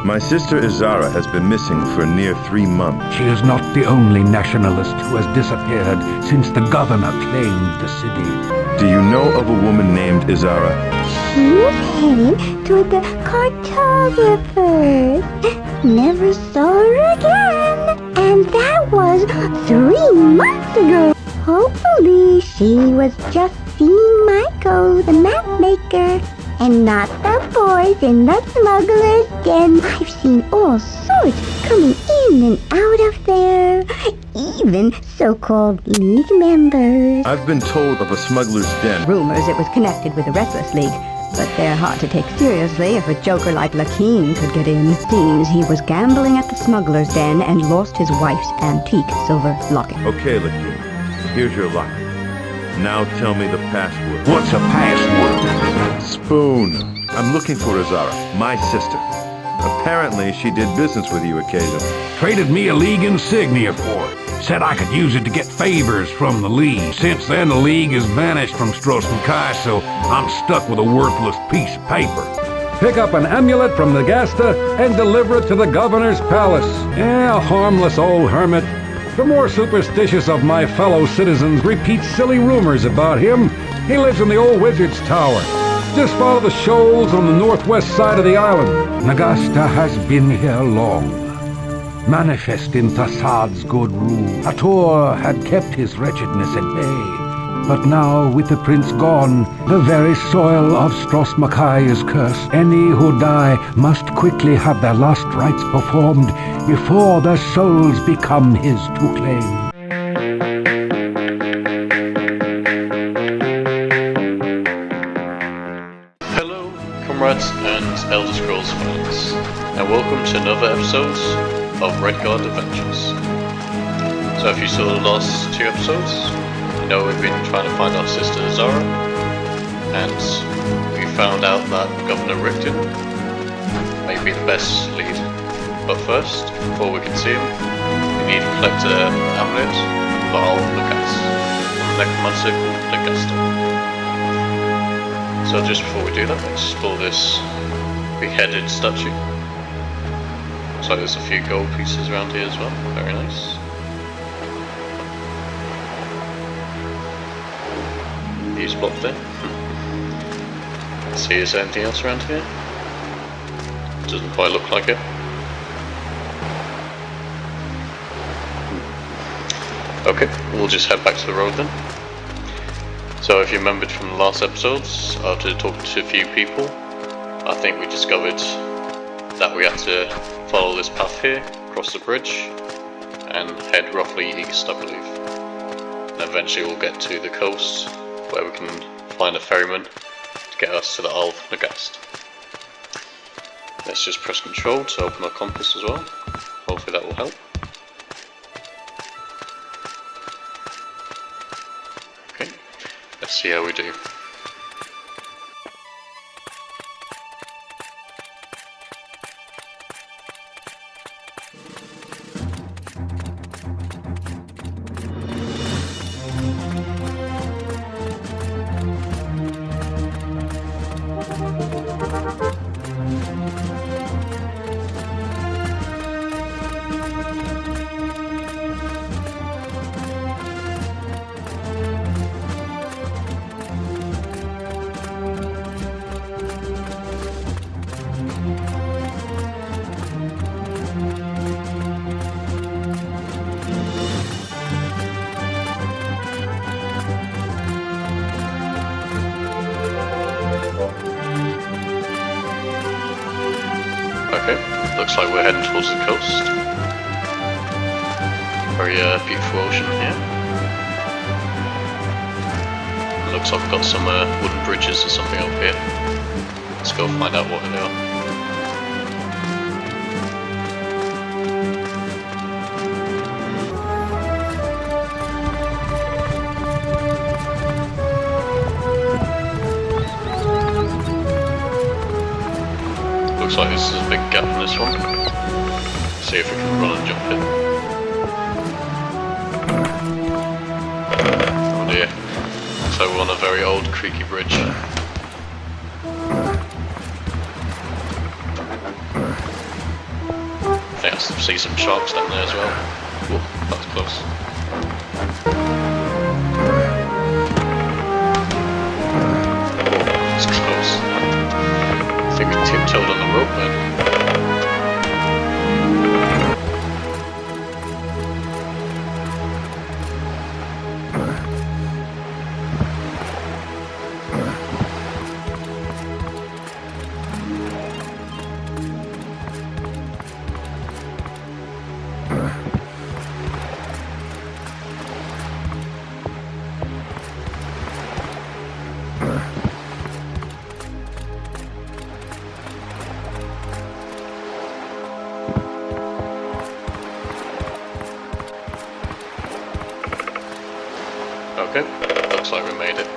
My sister Izara has been missing for near 3 months. She is not the only nationalist who has disappeared since the governor claimed the city. Do you know of a woman named Izara? She was heading toward the cartographers. Never saw her again. And that was 3 months ago. Hopefully she was just seeing Michael, the map maker, and not the boys in the smuggler's den. I've seen all sorts coming in and out of there, even so-called League members. I've been told of a smuggler's den. Rumors it was connected with the Restless League, but they're hard to take seriously if a joker like Lakeen could get in. Seems he was gambling at the smuggler's den and lost his wife's antique silver locket. Okay, Lakin, here's your locket. Now tell me the password. What's a password? Spoon. I'm looking for Izara, my sister. Apparently, she did business with you occasionally. Traded me a League insignia for it. Said I could use it to get favors from the League. Since then, the League has vanished from N'Gasta, so I'm stuck with a worthless piece of paper. Pick up an amulet from N'Gasta and deliver it to the governor's palace. Yeah, a harmless old hermit. The more superstitious of my fellow citizens repeat silly rumors about him. He lives in the old wizard's tower. Just follow the shoals on the northwest side of the island. N'Gasta has been here long. Manifest in Tassad's good rule. Hator had kept his wretchedness at bay. But now, with the prince gone, the very soil of Strosmakai is cursed. Any who die must quickly have their last rites performed before their souls become his to claim. Hello, comrades and Elder Scrolls fans, and welcome to another episode of Redguard Adventures. So if you saw the last 2 episodes, you know we've been trying to find our sister Zara, and we found out that Governor Rickton may be the best lead. But first, before we can see him, we need to collect an amulet for Elder from Necromancer N'Gasta. So just before we do that, let's explore this beheaded statue. Looks like there's a few gold pieces around here as well, very nice. He's blocked there. Let's see, is there anything else around here? Doesn't quite look like it. Okay, we'll just head back to the road then. So if you remembered from the last episodes, after talking to a few people, I think we discovered that we have to follow this path here, cross the bridge, and head roughly east, I believe. And eventually we'll get to the coast, where we can find a ferryman to get us to the Isle of N'Gasta. Let's just press Control to open our compass as well. Hopefully that will help. Okay, let's see how we do. Okay, looks like we're heading towards the coast. Very beautiful ocean here. Looks like we've got some wooden bridges or something over here. Let's go find out what they are. Looks like this is a big gap in this one. See if we can run and jump it. Oh dear. So we're on a very old creaky bridge. can see some sharks down there as well. Oh, that was close. Oh, it's close. I think we tiptoed on the rope then. Okay, looks like we made it.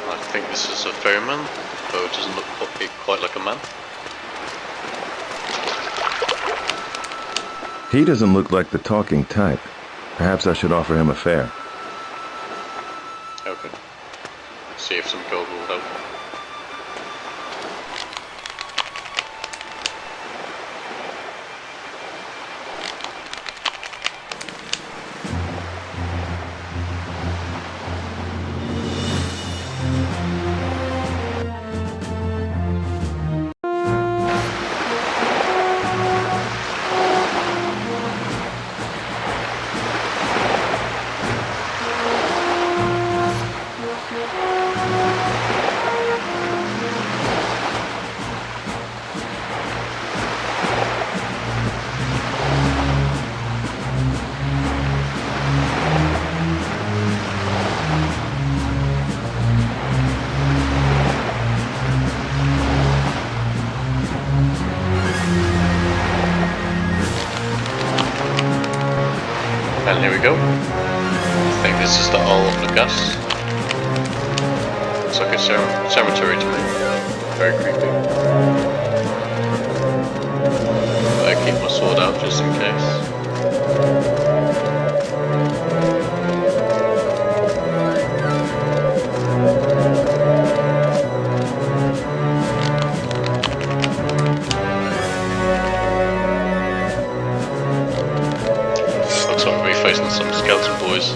I think this is a ferryman, though it doesn't look quite like a man. He doesn't look like the talking type. Perhaps I should offer him a fare. Okay. See if some gold will help. And here we go. I think this is the Isle of N'Gasta. Looks like a cemetery to me. Very creepy. I keep my sword out just in case. Looks like we're facing some skeleton boys.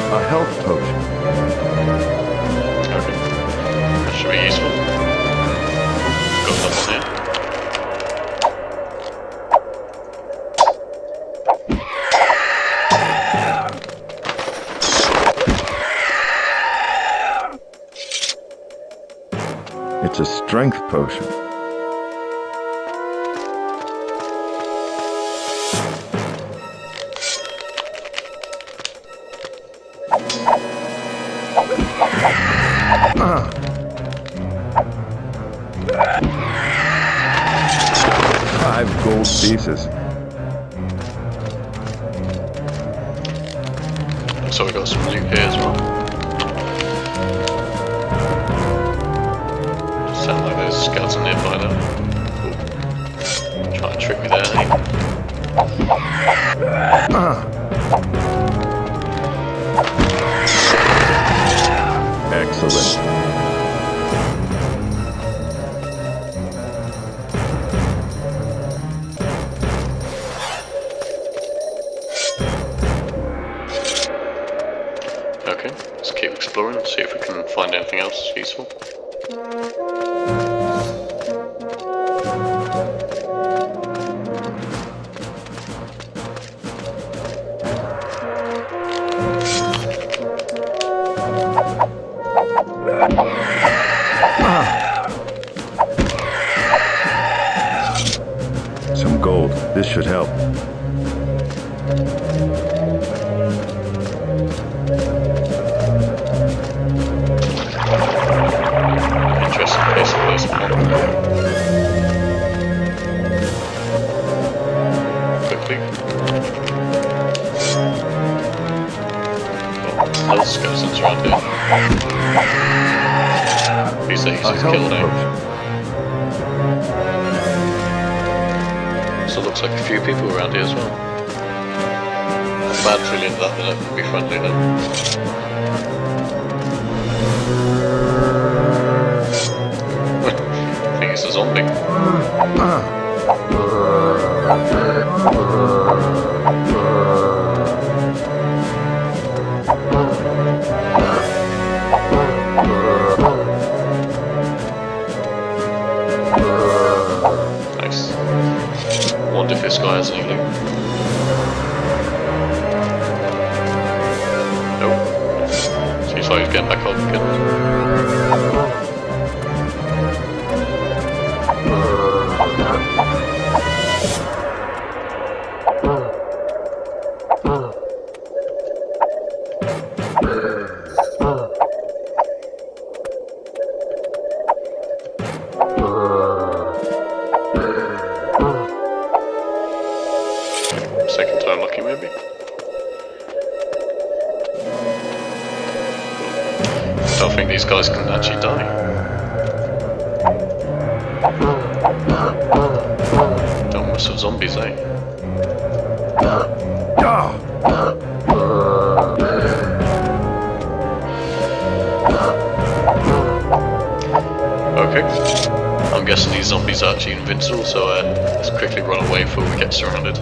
A health potion. Okay. That should be useful. Got that one here. It's a strength potion. Ah. 5 gold pieces. So we got some loot here as well. Sound like there's a skeleton nearby though. Ooh. Try and trick me there, eh? Excellent. Okay, let's keep exploring, see if we can find anything else useful. Some gold. This should help. Interesting place of placement. Quickly. Oh, lots of skeletons around here. These are easy A to health kill now. potion. So it looks like a few people around here as well. mad trillion that, then it would be friendly then. I think it's a zombie. Nice. Wonder if this guy has any loot. Nope. Seems like he's getting back up again. Second time lucky, maybe. Don't think these guys can actually die. Don't mess with zombies, eh? Okay. I'm guessing these zombies are actually invincible, so let's quickly run away before we get surrounded.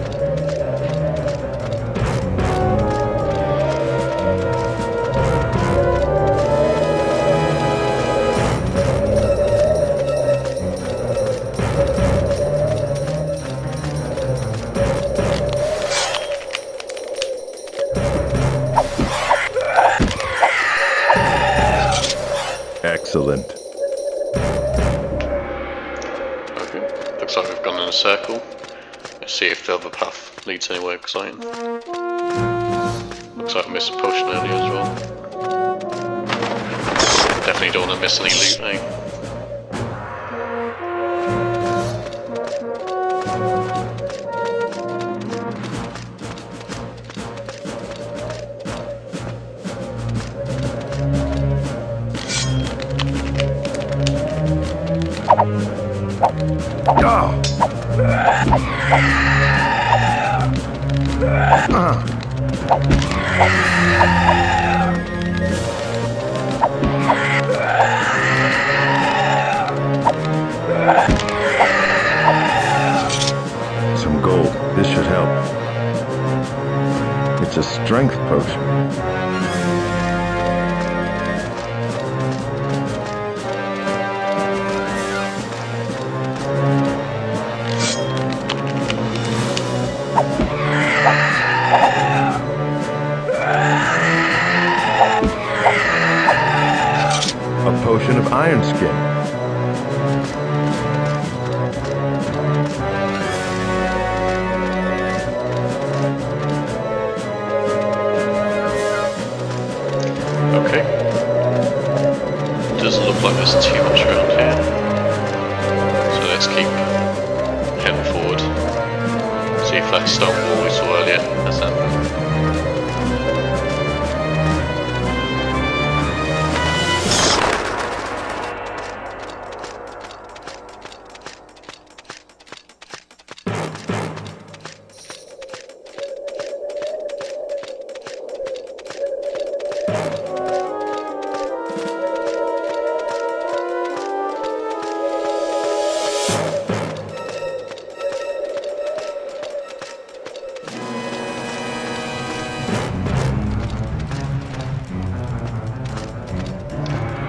Excellent. Okay, looks like we've gone in a circle. Let's see if the other path leads anywhere exciting. Looks like I missed a potion earlier as well. Definitely don't want to miss any loot, eh? Some gold. This should help. It's a strength potion. A potion of iron skin. Okay. Doesn't look like there's too much around here. So let's keep heading forward. See if that stone wall we saw earlier has happened.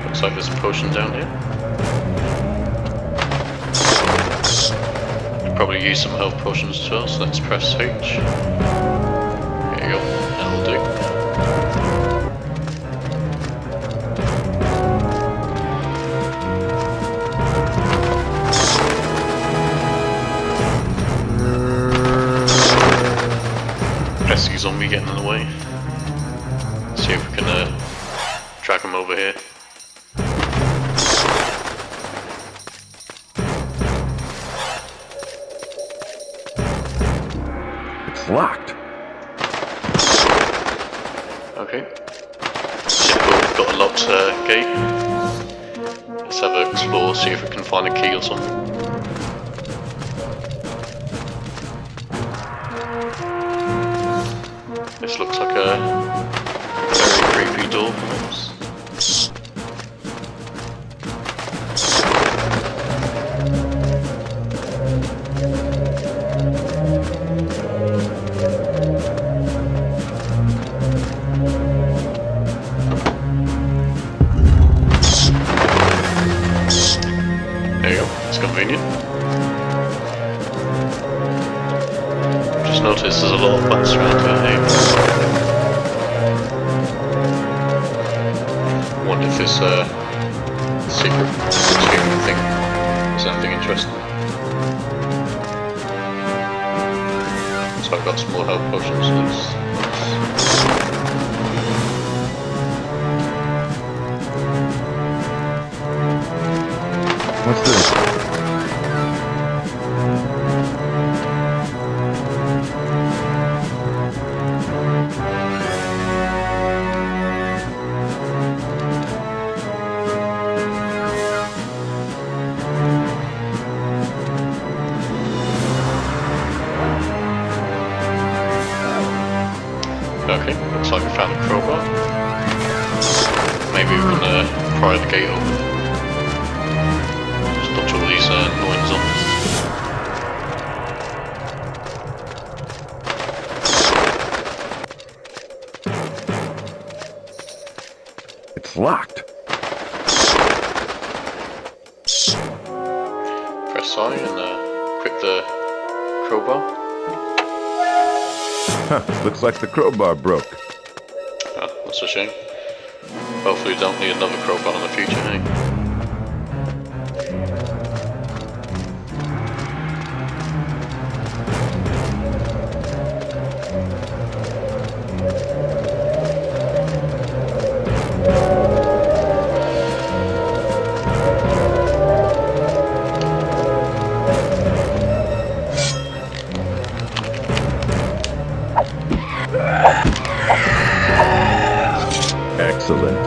Looks like there's a potion down here. Could probably use some health potions as well, so let's press H. There you go, that'll do. Pesky zombie getting in the way. See if we can drag him over here. It's locked. Okay. We've got a locked gate. Let's have a explore, see if we can find a key or something. This looks like a very creepy door, perhaps. There you go, it's convenient. Just noticed there's a lot of bats around here. Wonder if this secret human thing is anything interesting. So I've got some more health potions. What's this? Okay, looks like we found a crowbar. Maybe we can pry the gate open. Just dodge all these annoying zombies. It's locked. Press I and equip the crowbar. Huh, looks like the crowbar broke. Oh, that's a shame. Hopefully we don't need another crowbar in the future, hey? Excellent.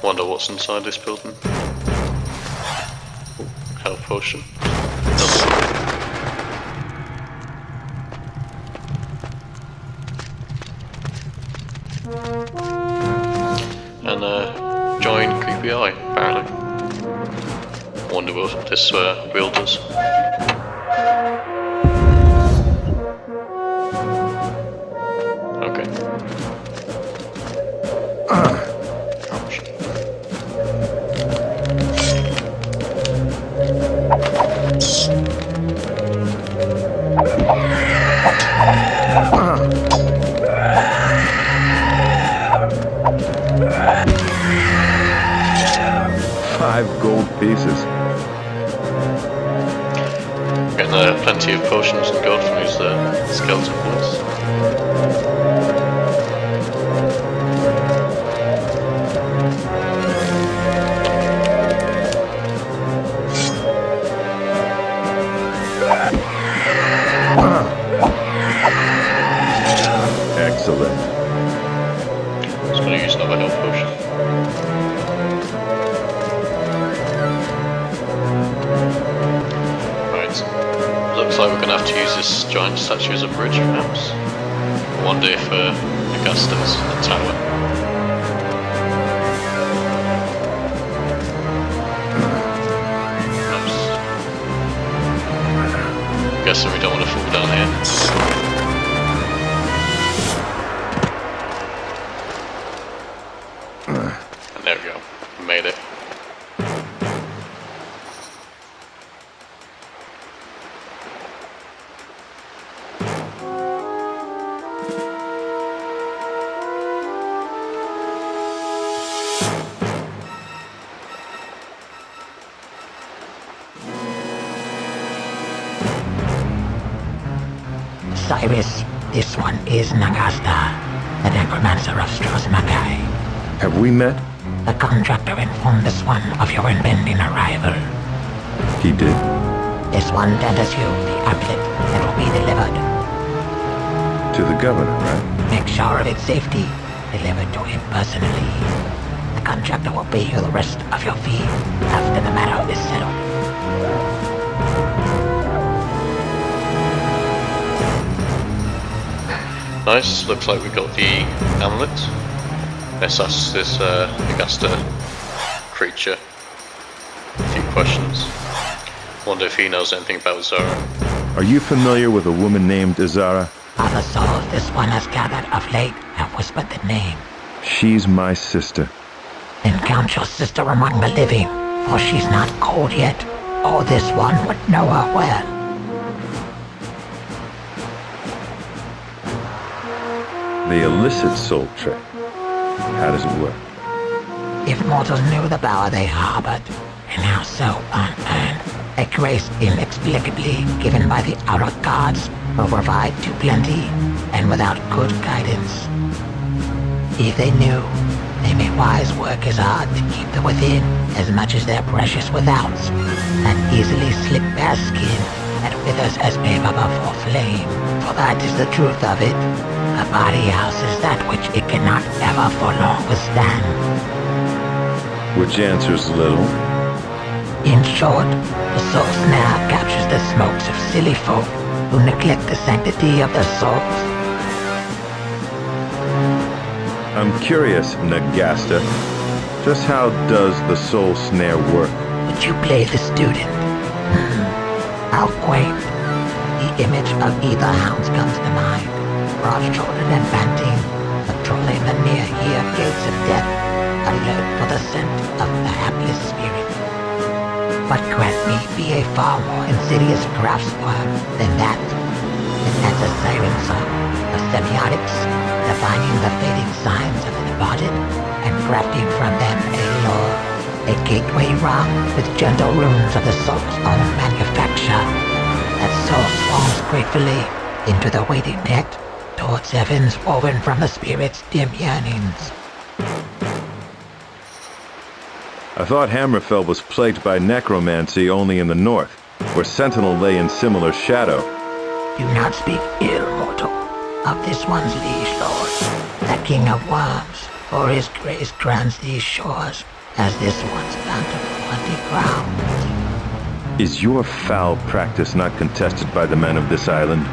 Wonder what's inside this building. Ooh, health potion. Nothing. And giant creepy eye, apparently. Wonder what this wheel does. Okay. Ouch. 5 gold pieces. Getting plenty of potions and gold from these skeleton boys. Excellent. Just gonna use another health potion. Looks like we're going to have to use this giant statue as a bridge, perhaps. I wonder if N'Gasta's in the tower. Perhaps. Guessing we don't want to fall down here. And there we go. We made it. Cyrus, this one is N'Gasta, the Necromancer of Strauss-Mackay. Have we met? The contractor informed this one of your impending arrival. He did. This one tenders you the amulet that will be delivered. to the governor, right? Make sure of its safety. Delivered to him personally. The contractor will pay you the rest of your fee after the matter is settled. Nice, looks like we got the amulet. Let's ask this N'Gasta creature a few questions. Wonder if he knows anything about Zara. Are you familiar with a woman named Azara? Other souls this one has gathered of late have whispered the name. She's my sister. Then count your sister among the living, for she's not cold yet, or this one would know her well. The illicit soul trade. How does it work? If mortals knew the power they harbored, and how so unearned, a grace inexplicably given by the outer gods will provide to plenty and without good guidance. If they knew, they may wise work as hard to keep the within as much as their precious withouts, and easily slip bare skin that withers as paper before flame. For that is the truth of it. A body houses that which it cannot ever for long withstand. Which answers little. In short, the soul snare captures the smokes of silly folk who neglect the sanctity of their souls. I'm curious, N'Gasta. Just how does the soul snare work? Would you play the student? How quaint. The image of either hounds comes to mind. Broad-shouldered and panting, patrolling the near-ear gates of death, alert for the scent of the hapless spirit. But grant me be a far more insidious craftsworm than that. It adds a siren song of semiotics, defining the fading signs of the departed, and crafting from them a lore, a gateway rung with gentle runes of the soul's own manufacture. That soul swarms gratefully into the waiting net, towards heavens woven from the spirit's dim yearnings. I thought Hammerfell was plagued by necromancy only in the north, where Sentinel lay in similar shadow. Do not speak ill, mortal, of this one's liege lord, the king of worms, for his grace grants these shores, as this one's bountiful underground. Is your foul practice not contested by the men of this island?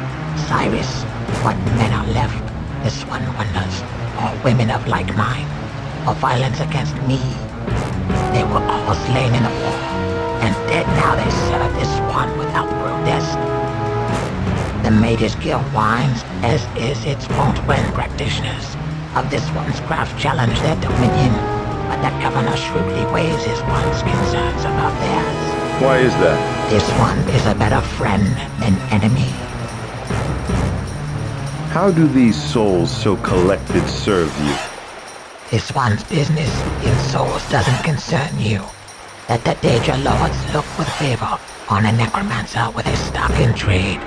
Cyrus, what men are left, this one wonders, or women of like mind, or violence against me. They were all slain in the war, and dead now they serve this one without protest. The Mages Guild whines, as is its wont when practitioners of this one's craft challenge their dominion, but the governor shrewdly weighs his one's concerns above theirs. Why is that? This one is a better friend than enemy. How do these souls so collected serve you? This one's business in souls doesn't concern you. That the Daedra Lords look with favor on a necromancer with a stock in trade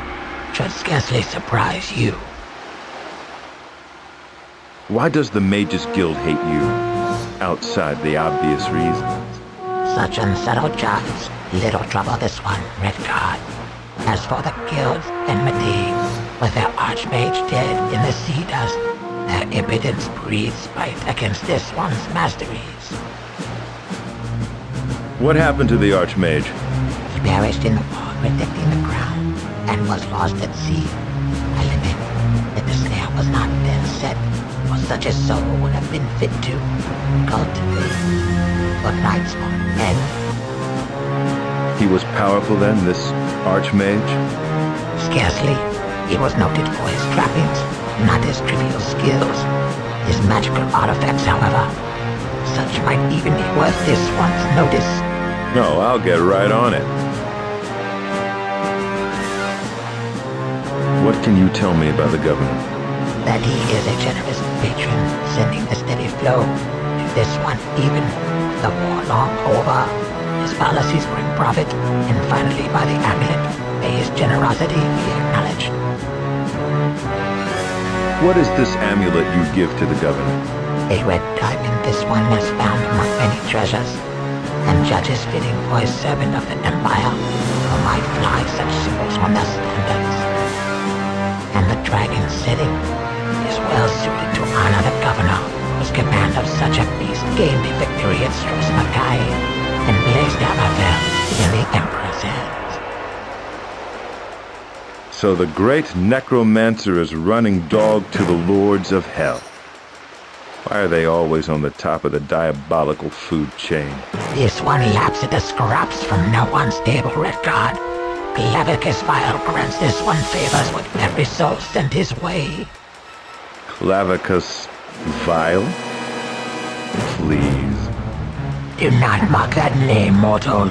should scarcely surprise you. Why does the Mages Guild hate you, outside the obvious reasons? Such unsettled jobs, little trouble this one, Redguard. As for the Guild's enmity, with their Archmage dead in the sea dust, their impotence breeds spite against this one's masteries. What happened to the Archmage? He perished in the war protecting the crown, and was lost at sea. I lament that the snare was not then set, for such a soul would have been fit to cultivate. But night's own end. He was powerful then, this Archmage? Scarcely. He was noted for his trappings, not his trivial skills. His magical artifacts, however, such might even be worth this one's notice. No, I'll get right on it. What can you tell me about the governor? That he is a generous patron, sending a steady flow to this one even the war long over. His policies bring profit, and finally by the amulet may his generosity be acknowledged. What is this amulet you give to the governor? A red diamond this one has found among many treasures, and judges fitting for a servant of the Empire who might fly such symbols on their standards. and the dragon's setting is well suited to honor the governor, whose command of such a beast gained the victory at Stros Makai and placed Amabel in the Emperor's hands. So the great Necromancer is running dog to the lords of hell. Why are they always on the top of the diabolical food chain? This one laps at the scraps from no unstable Redguard. Clavicus Vile grants this one favors with every soul sent his way. Clavicus Vile? Please. Do not mock that name, mortal.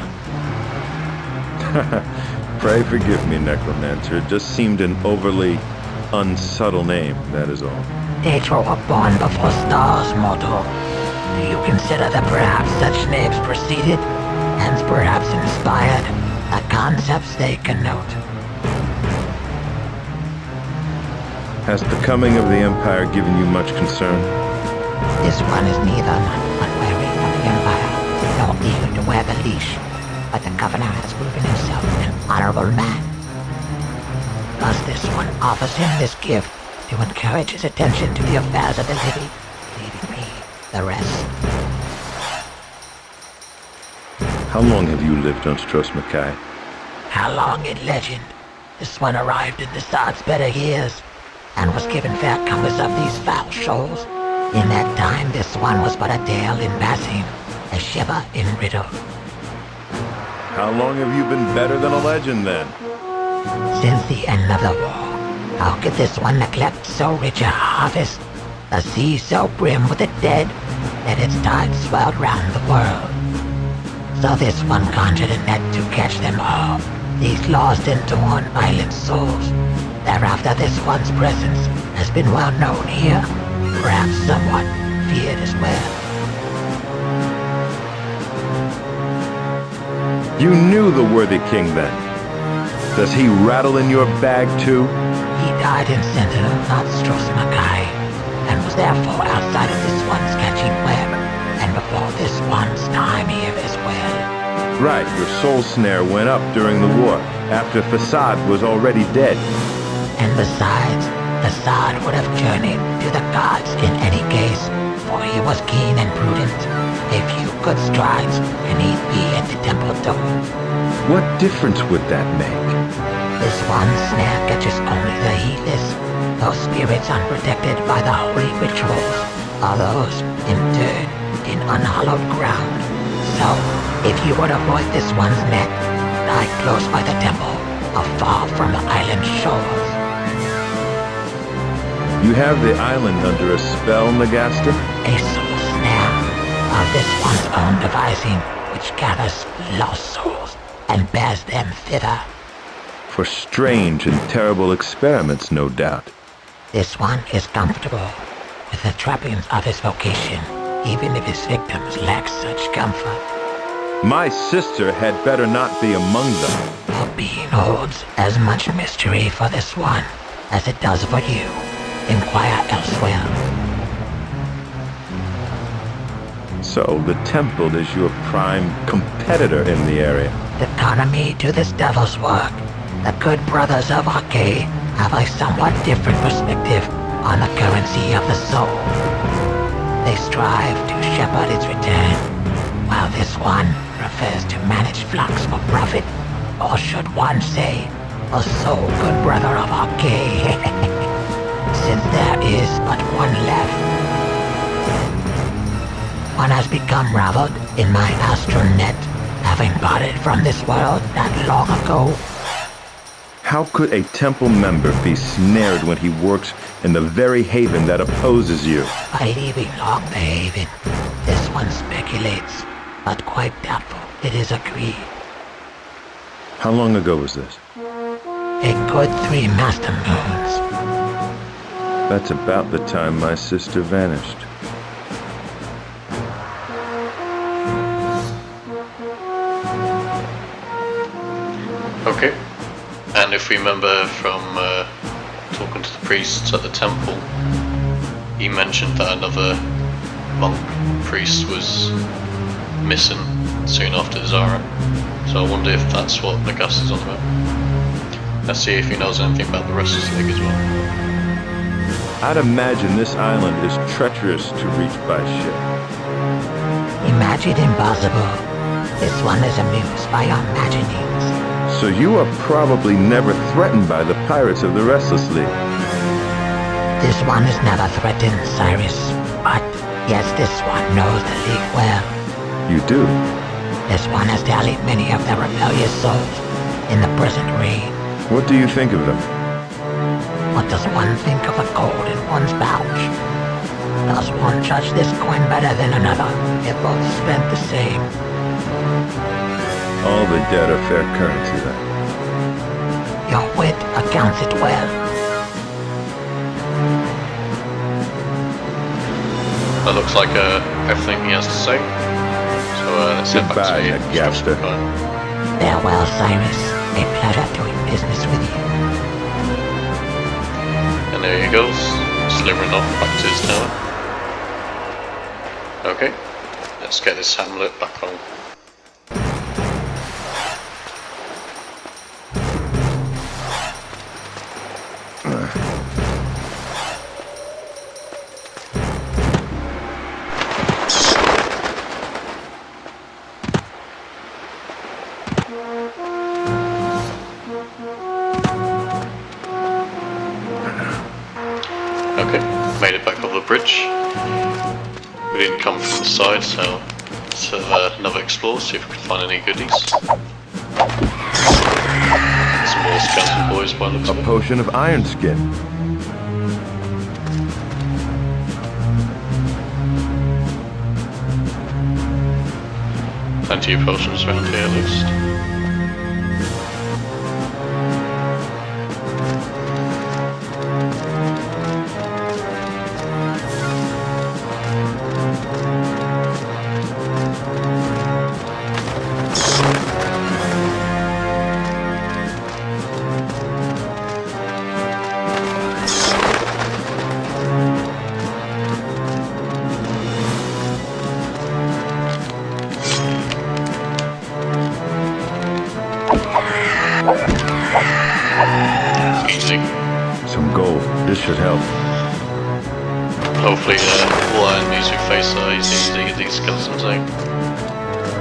Pray forgive me, Necromancer. It just seemed an overly unsubtle name, that is all. Nature were born before stars, mortal. Do you consider that perhaps such names preceded, and perhaps inspired, the concepts they connote? Has the coming of the Empire given you much concern? This one is neither unwary of the Empire, nor eager to wear the leash, but the Governor has proven himself an honorable man. Thus this one offers him this gift to encourage his attention to the affairs of the city, leaving me the rest. How long have you lived on Stros Makai? How long in legend? This one arrived in the Sod's better years, and was given fair compass of these foul shoals. In that time this one was but a tale in passing, a shiver in riddle. How long have you been better than a legend, then? Since the end of the war, how could this one neglect so rich a harvest? The sea so brim with the dead that its tides swelled round the world. So this one conjured a net to catch them all, these lost and torn island souls. Thereafter this one's presence has been well known here, perhaps somewhat feared as well. You knew the worthy king, then? Does he rattle in your bag, too? He died in Sentinel, not Stros Makai, and was therefore outside of this one's catching web, and before this one's time here as well. Right, your soul snare went up during the war, after Facade was already dead. And besides, Facade would have journeyed to the gods in any case, for he was keen and prudent. A few good strides, and he'd be at the temple door. What difference would that make? This one snare catches only the heedless, those spirits unprotected by the holy rituals, or those interred in unhallowed ground. So, if you would avoid this one's net, lie close by the temple, or far from the island shores. You have the island under a spell, N'Gasta? A soul snare of this one's own devising, which gathers lost souls and bears them thither. For strange and terrible experiments, no doubt. This one is comfortable with the trappings of his vocation, even if his victims lack such comfort. My sister had better not be among them. The being holds as much mystery for this one as it does for you. Inquire elsewhere. So, the temple is your prime competitor in the area. Economy to this devil's work. The good brothers of Arcade have a somewhat different perspective on the currency of the soul. They strive to shepherd its return, while this one prefers to manage flocks for profit, or should one say, a so good brother of Arcade. Since there is but one left. One has become raveled in my astral net, having parted from this world not long ago. How could a temple member be snared when he works in the very haven that opposes you? By leaving long the haven, this one speculates, but quite doubtful it is agreed. How long ago was this? A good 3 master moons. That's about the time my sister vanished. Okay. And if we remember from talking to the priests at the temple, he mentioned that another monk priest was missing soon after Zara. So I wonder if that's what N'Gasta's on about. Let's see if he knows anything about the Restless League as well. I'd imagine this island is treacherous to reach by ship. Imagine impossible. This one is amused by our imaginings. So you are probably never threatened by the pirates of the Restless League. This one is never threatened, Cyrus. But yes, this one knows the League well. You do? This one has tallied many of the rebellious souls in the present reign. What do you think of them? What does one think of a gold in one's pouch? Does one judge this coin better than another? They're both spent the same. All the dead are fair currency then. Your wit accounts it well. That looks like everything he has to say. So let's head back Goodbye, to N'Gasta. Farewell, Cyrus. A pleasure doing business with you. And there he goes, slithering off back to his tower. Okay, let's get this amulet back home. Okay, made it back over the bridge. We didn't come from the side, so let's have another explore, see if we can find any goodies. Some more skeleton boys by the looks A of it. potion of iron skin. Plenty of potions around here at least. Easy. Some gold. This should help. Hopefully all our enemies we face are easy to get these skeletons out.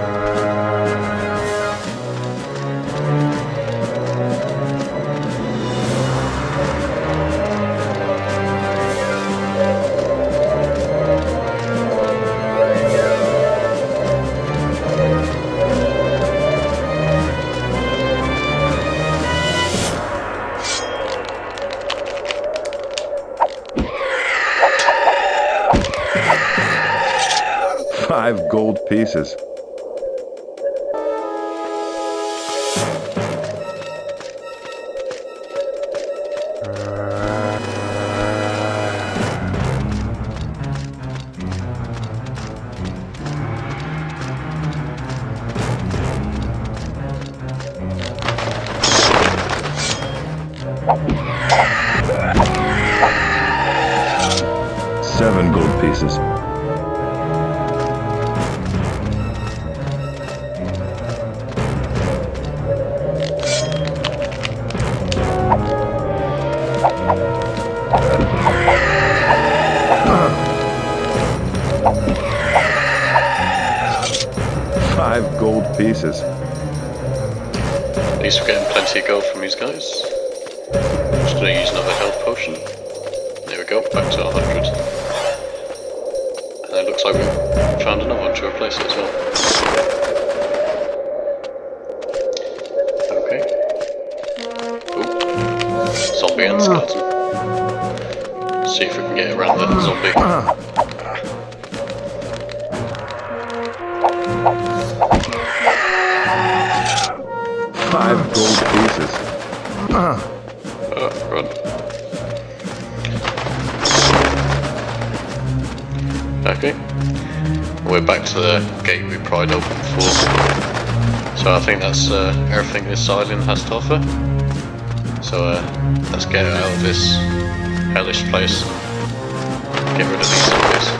Five gold pieces. Seven gold pieces. Five gold pieces. At least we're getting plenty of gold from these guys. Just gonna use another health potion. There we go, back to 100. And it looks like we found another one to replace it as well. Okay. Ooh. Zombie and skeleton. See if we can get around the zombie. Five gold pieces. Run. Okay. We're back to the gate we pried open before. So I think that's everything this island has to offer. So let's get out of this hellish place and get rid of these zombies.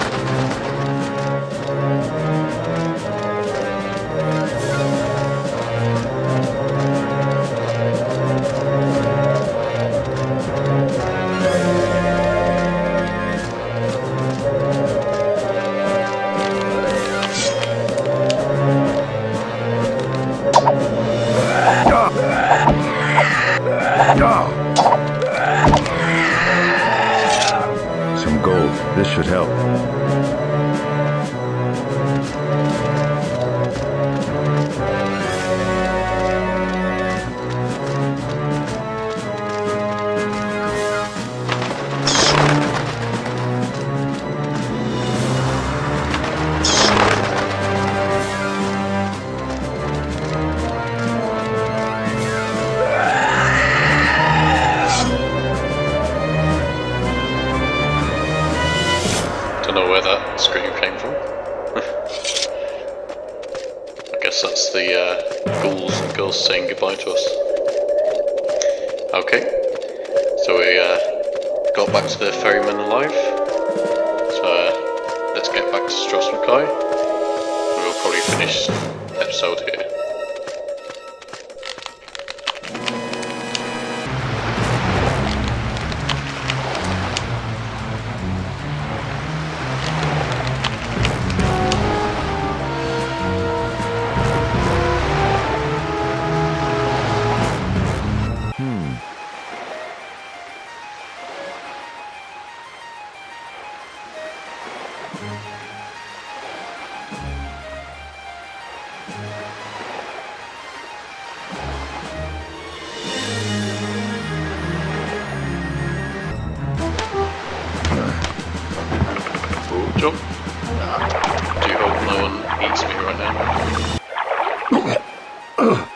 help. Don't know where that scream came from. I guess that's the ghouls and ghosts saying goodbye to us. Okay, so we got back to the ferryman alive. So let's get back to Strasselkai. We'll probably finish the episode here. Oh, jump. Do hope no one eats me right now.